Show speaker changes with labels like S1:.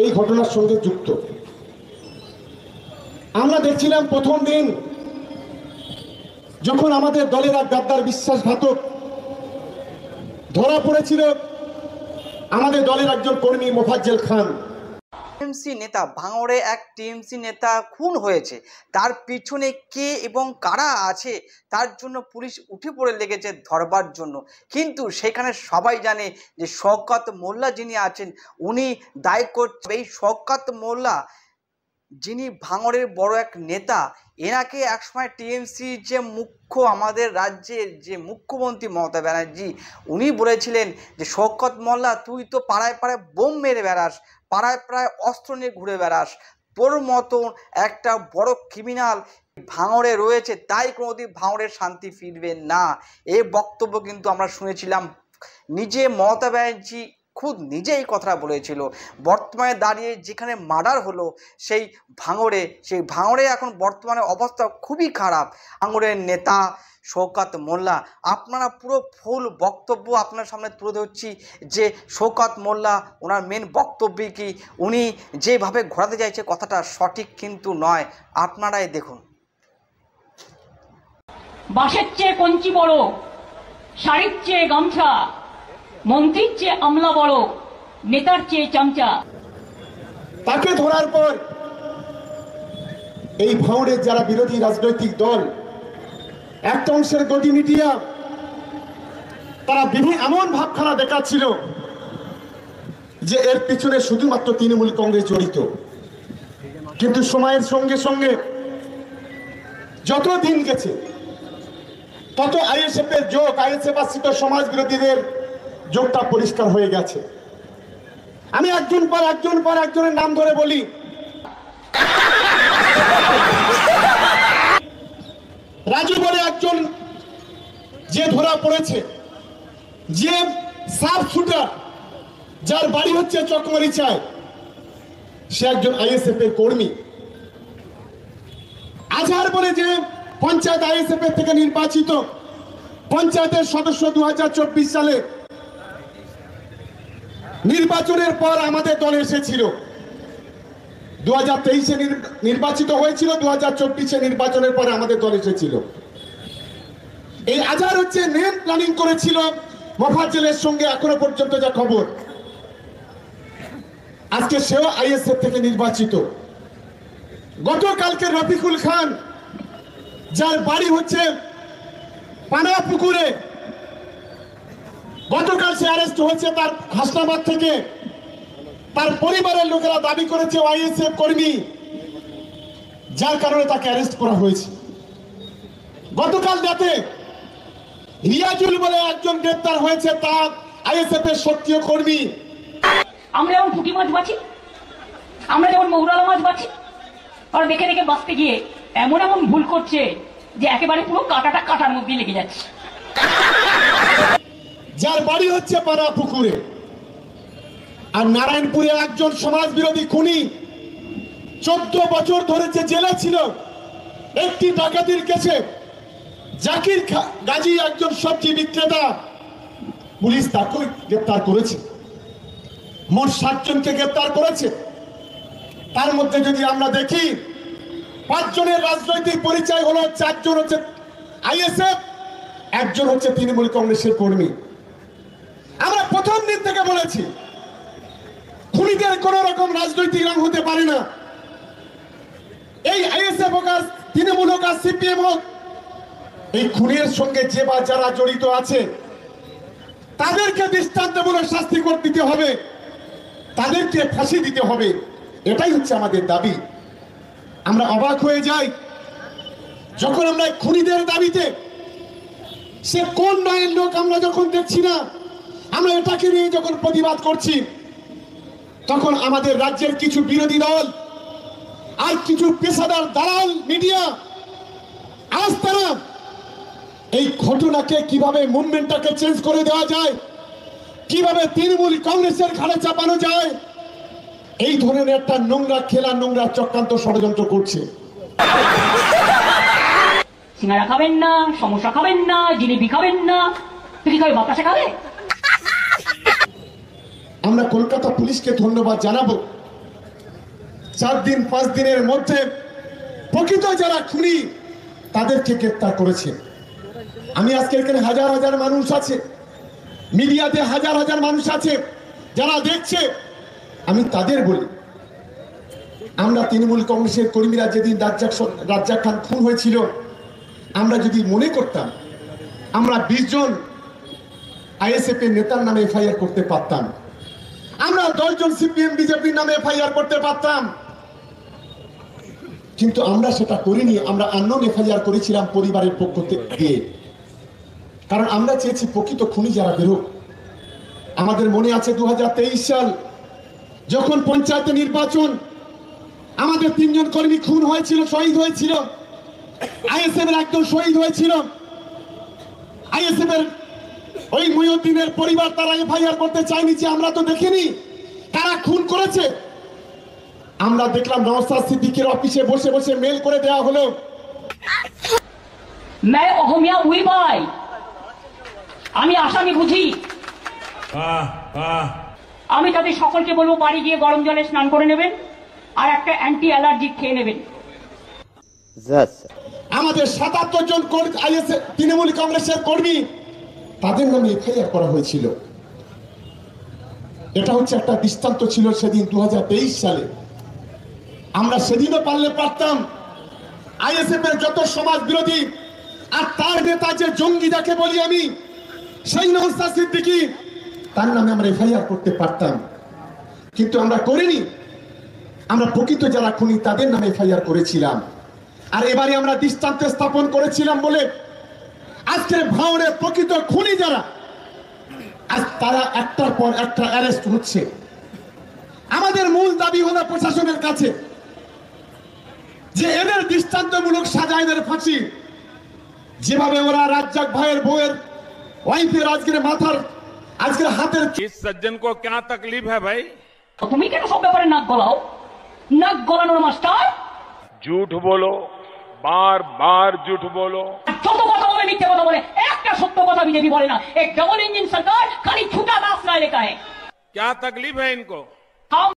S1: এই ঘটনার সঙ্গে যুক্ত। আমরা দেখছিলাম প্রথম দিন যখন আমাদের দলের এক গাদ্দার বিশ্বাসঘাতক ধরা পড়েছিল, আমাদের দলের একজন কর্মী মোফাজ্জল খান।
S2: টিএমসি নেতা ভাঙড়ে এক টিএমসি নেতা খুন হয়েছে, তার পিছনে কে এবং কারা আছে তার জন্য পুলিশ উঠে পড়ে লেগেছে ধরবার জন্য। কিন্তু সেখানে সবাই জানে যে শওকত মোল্লা যিনি আছেন উনি দায় করছে। এই শওকত মোল্লা যিনি ভাঙড়ের বড় এক নেতা, এনাকে একসময় টিএমসি যে মুখ্য আমাদের রাজ্যের যে মুখ্যমন্ত্রী মমতা ব্যানার্জি উনি বলেছিলেন যে শওকত মোল্লা তুই তো পাড়ায় পাড়ায় বোম মেরে বেড়াস, পাড়ায় পাড়ায় অস্ত্র নিয়ে ঘুরে বেড়াস, তোর মতন একটা বড় ক্রিমিনাল ভাঙড়ে রয়েছে, তাই কোনোদিন ভাঙড়ের শান্তি ফিরবে না। এই বক্তব্য কিন্তু আমরা শুনেছিলাম, নিজে মমতা ব্যানার্জি খুদ নিজে এই কথাটা বলেছিল। বর্তমানে দাঁড়িয়ে যেখানে মার্ডার হলো সেই ভাঙড়ে এখন বর্তমানে অবস্থা খুবই খারাপ। ভাঙড়ের নেতা শওকত মোল্লা, আপনারা পুরো ফুল বক্তব্য আপনার সামনে তুলে ধরছি যে শওকত মোল্লা ওনার মেন বক্তব্য কি, উনি যেভাবে ঘোরাতে চাইছে কথাটা সঠিক কিন্তু নয়, আপনারাই দেখুন।
S3: বাঁশের চেয়ে কঞ্চি বড়, শাড়ির চেয়ে গামছা, মন্ত্রীর চেয়ে আমলা বড়, নেতার চেয়ে চামচা।
S1: তাকে ধরার পর এই ভাঙড়ের যারা বিরোধী রাজনৈতিক দল, একটা অংশের গদি মিডিয়া, তারা এমন ভাবখানা দেখাচ্ছিল যে এর পিছনে শুধুমাত্র তৃণমূল কংগ্রেস জড়িত। কিন্তু সময়ের সঙ্গে সঙ্গে যত দিন গেছে তত আইএসএফ এর যোগ, আইএসএফ আশ্রিত সমাজ বিরোধীদের যোগটা পরিষ্কার হয়ে গেছে। আমি একজন পর একজনের নাম ধরে বলি। রাজু বলে একজন যে ধরা পড়েছে, যে সাব শুটার, যার বাড়ি হচ্ছে চকমারিচায়, সে একজন আইএসএফ এর কর্মী। আজহার বলে যে পঞ্চায়েত আইএসএফ এর থেকে নির্বাচিত পঞ্চায়েতের সদস্য 2024 সালে নির্বাচনের পর আমাদের দলে এসেছিল। 2023-এ নির্বাচিত হয়েছিল, 2024-এ নির্বাচনের পরে আমাদের দলে এসেছিল। এই আজহার হচ্ছে মেন প্ল্যানিং করেছিল মোফাজ্জলের সঙ্গে, এখনো পর্যন্ত যা খবর। আজকে সেও আইএসএফ থেকে নির্বাচিত। গতকালকে রফিকুল খান, যার বাড়ি হচ্ছে পানাপুকুরে, গতকাল সে অ্যারেস্ট হয়েছে তার হাসনাবাদ থেকে। তার পরিবারের লোকেরা দাবি করেছে আইএসএফ কর্মী, যার কারণে তাকে অ্যারেস্ট করা হয়েছে। গতকাল রাতে রিয়াজুল বলে একজন গ্রেপ্তার হয়েছে, তার আইএসএফ এর সক্রিয় কর্মী।
S3: আমরা যেমন পুঁটি মাছ বাছি, আমরা যেমন মৌরালা মাছ বাছি, আর দেখে দেখে বাঁচতে গিয়ে এমন এমন ভুল করছে যে একেবারে পুরো কাঁটাটা কাটার মধ্যে লেগে যাচ্ছে।
S1: যার বাড়ি হচ্ছে পানাপুকুরে। আর নারায়ণপুরে একজন সমাজ বিরোধী খুনি 14 বছর ধরে যে জেলে ছিল একটি ডাকাতির কেসে, জাকির গাজী একজন সবজি বিক্রেতা, পুলিশ তাকে গ্রেপ্তার করেছে। মোট 60 জনকে গ্রেপ্তার করেছে। তার মধ্যে যদি আমরা দেখি 5 জনের রাজনৈতিক পরিচয় হলো, 4 জন হচ্ছে আইএসএফ, একজন হচ্ছে তৃণমূল কংগ্রেসের কর্মী। আমরা প্রথম দিন থেকে বলেছি খুনিদের কোন রকম রাজনৈতিক রং হতে পারে না। এই আইএসএফ হোক আর তৃণমূল হোক আর সিপিএম হোক, এই খুনের সঙ্গে যে বা যারা জড়িত আছে তাদেরকে দৃষ্টান্তমূলক শাস্তি করে দিতে হবে, তাদেরকে ফাঁসি দিতে হবে। এটাই হচ্ছে আমাদের দাবি। আমরা অবাক হয়ে যাই যখন আমরা খুনিদের দাবিতে, সে কোন নয়ের লোক আমরা যখন দেখছি না, আমরা এটাকে নিয়ে যখন প্রতিবাদ করছি, তখন আমাদের রাজ্যের কিছু বিরোধী দল আর কিছু পেশাদার দালাল মিডিয়া আজ তারা এই ঘটনাকে কিভাবে মুভমেন্টটাকে চেঞ্জ করে দেওয়া যায়, কিভাবে তৃণমূল কংগ্রেসের ঘাড়ে চাপানো যায়, এই ধরনের একটা নোংরা খেলা, নোংরা চক্রান্ত ষড়যন্ত্র করছে।
S3: সিঙ্গারা খাবেন না, সমোসা খাবেন না, জিলিপি খাবেন না, তুই কি খাবে? বাতাসা খাবে?
S1: আমরা কলকাতা পুলিশকে ধন্যবাদ জানাবো 4 দিন 5 দিনের মধ্যে প্রকৃত যারা খুনি তাদেরকে গ্রেপ্তার করেছে। আমি আজকে এখানে হাজার হাজার মানুষ আছে, মিডিয়াতে হাজার হাজার মানুষ আছে যারা দেখছে, আমি তাদের বলি, আমরা তৃণমূল কংগ্রেসের কর্মীরা যেদিন রাজ্জাক খান খুন হয়েছিল, আমরা যদি মনে করতাম আমরা 20 জন আইএসএফ এর নেতার নামে এফআইআর করতে পারতাম, আমরা 10 জন সিপিএম বিজেপির নামে এফআইআর করতে পারতাম, কিন্তু আমরা সেটা করিনি। আমরা আননোন এফআইআর করেছিলাম পরিবারের পক্ষ থেকে, কারণ আমরা চেয়েছি প্রকৃত খুনি যারা বেরোক। আমাদের মনে আছে 2023 সাল যখন পঞ্চায়েত নির্বাচন, আমাদের 3 জন কর্মী খুন হয়েছিল, শহীদ হয়েছিল, আইএসএফ এর একজন শহীদ হয়েছিল। আইএসএফ এর ওই মহিউদ্দিনের পরিবার তারা এফআইআর করতে চায়নি, যে আমরা তো দেখিনি কারা খুন করেছে। আমরা দেখলাম নওশাদ সিদ্দিকীর অফিসে বসে বসে মেল করে দেওয়া হলো।
S3: मैं অহমিয়া উই ভাই, আমি আসামি বুঝি। আমি তাদের সকলকে বলবো বাড়ি গিয়ে গরম জলে স্নান করে নেবেন আর একটা অ্যান্টি অ্যালার্জি খেয়ে নেবেন।
S1: আমাদের 77 জন আইএসএফ তৃণমূল কংগ্রেসের কর্মী তাদের নামে এফআইআর করা হয়েছিল। এটা হচ্ছে একটা দৃষ্টান্ত ছিল সেদিন 2023 সালে। আমরা সেদিনও পারলে পারতাম আইএসএফ এর যত সমাজ বিরোধী আর তার নেতা যে জঙ্গি যাকে বলি আমি, সেই নওশাদ সিদ্দিকী, তার নামে আমরা এফআইআর করতে পারতাম, কিন্তু আমরা করিনি। আমরা প্রকৃত যারা খুনি তাদের নামে এফআইআর করেছিলাম। আর এবারে আমরা দৃষ্টান্ত স্থাপন করেছিলাম বলে আজকের ভাঙড়ে প্রকৃত খুনি যারা, আজ তারা একটার পর একটা অ্যারেস্ট হচ্ছে। আমাদের মূল দাবি হলো প্রশাসনের কাছে যে এদের দৃষ্টান্তমূলক সাজা, এদের ফাঁসি। যেভাবে ওরা রাজ্জাক ভাইয়ের বউয়ের ওয়াইফের আজকের মাথার আজকের হাতের,
S4: इस सज्जन को क्या तकलीफ है भाई?
S3: তুমি কেন সব ব্যাপারে নাক গলাও? নাক গলানোর মাস্টার।
S4: झूठ बोलो, बार बार झूठ बोलो।
S3: যত কথা বলে মিথ্যে কথা বলে, একটা সত্য কথা বিজেপি বলে না। এক ডবল ইঞ্জিন সরকার খালি ছুটা দাস রায় লেখা है।
S4: क्या तकलीफ है इनको?
S3: हम